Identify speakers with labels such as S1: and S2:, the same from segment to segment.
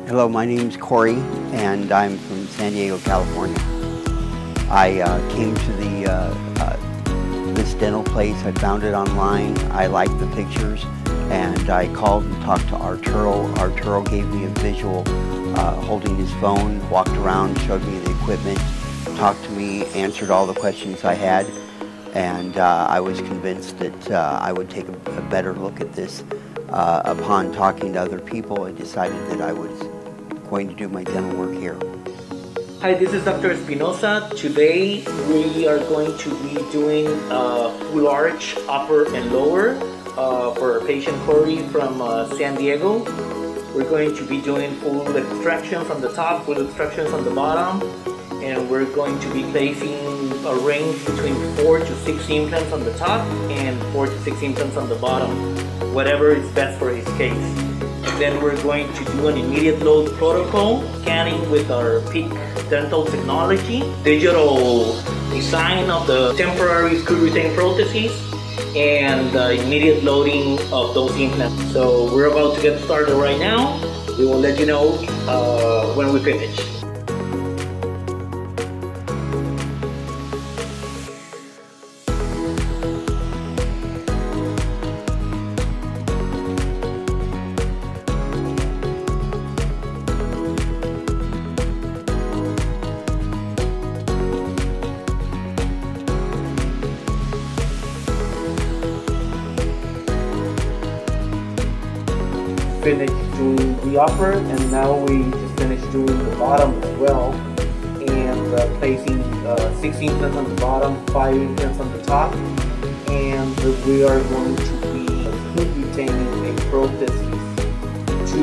S1: Hello, my name's Corey, and I'm from San Diego, California. I came to this dental place. I found it online. I liked the pictures, and I called and talked to Arturo. Arturo gave me a visual holding his phone, walked around, showed me the equipment, talked to me, answered all the questions I had, and I was convinced that I would take a better look at this. Upon talking to other people, I decided that I was going to do my dental work here.
S2: Hi, this is Dr. Espinosa. Today we are going to be doing full arch upper and lower for our patient Corey from San Diego. We're going to be doing full extractions on the top, full extractions on the bottom, and we're going to be placing a range between 4 to 6 implants on the top and 4 to 6 implants on the bottom, whatever is best for his case. Then we're going to do an immediate load protocol, scanning with our PEEK dental technology, digital design of the temporary screw retain prosthesis, and immediate loading of those implants. So we're about to get started right now. We will let you know when we finish. Finished doing the upper, and now we just finished doing the bottom as well, and placing 6 implants on the bottom, 5 implants on the top, and we are going to be retaining a prosthesis to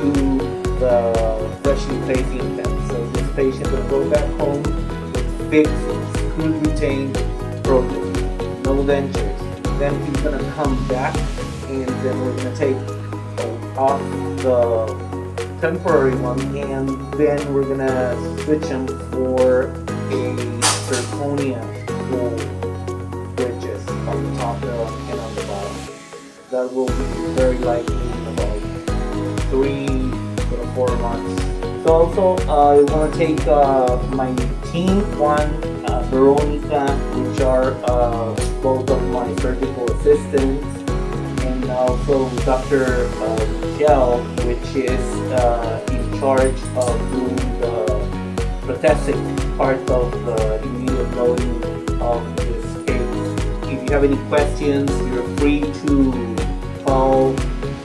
S2: the freshly placed implant. So this patient will go back home with fixed screw retained prosthesis, no dentures. Then he's going to come back, and then we're going to take off the temporary one, and then we're gonna switch them for a zirconia full bridges on the top and on the bottom. That will be very likely in about 3 to 4 months. So also I want to take my team, Veronica, which are both of my surgical assistants, and also Dr. Michelle, which is in charge of doing the prosthetic part of the immediate loading of this case. If you have any questions, you're free to call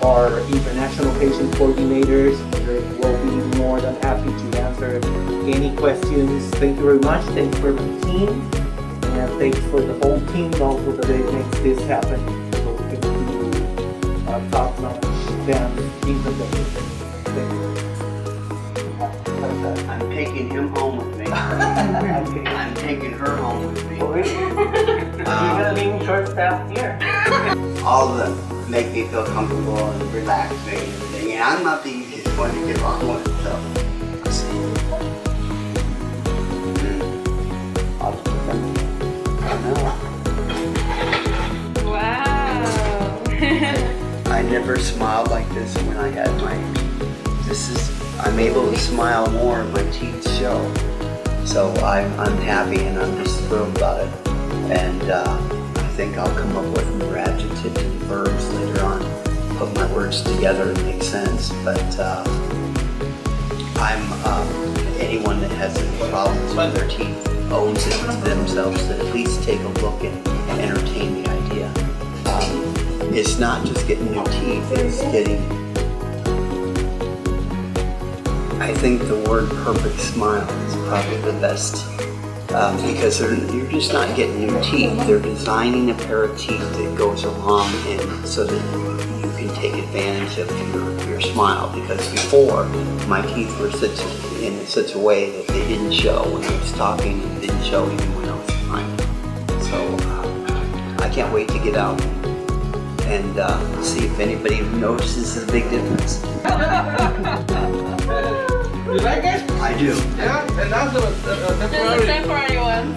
S2: our international patient coordinators. They will be more than happy to answer any questions. Thank you very much. Thanks for the team, and thanks for the whole team also that makes this happen. Top-notch dance in the day.
S1: I'm taking him home with me. I'm taking her home with me.
S2: Oh, really? You're gonna leave me short-staffed here.
S1: All of them make me feel comfortable and relaxed and everything. And I'm not the easiest one to get along with, so. I'll just put them. I know.
S3: Wow.
S1: I never smiled like this when I had I'm able to smile more and my teeth show. So I'm happy and I'm just thrilled about it. And I think I'll come up with more adjectives and verbs later on, put my words together and make sense. But anyone that has any problems with their teeth owes it to themselves to at least take a look and entertain the idea. It's not just getting new teeth, it's getting, I think the word perfect smile is probably the best, because you're just not getting new teeth, they're designing a pair of teeth that goes along and so that you can take advantage of your smile, because before my teeth were in such a way that they didn't show when I was talking and didn't show even when I was smiling. So I can't wait to get out and see if anybody notices the big difference.
S4: You like it?
S1: I do.
S4: Yeah, and that's the temporary.
S3: Just the temporary one.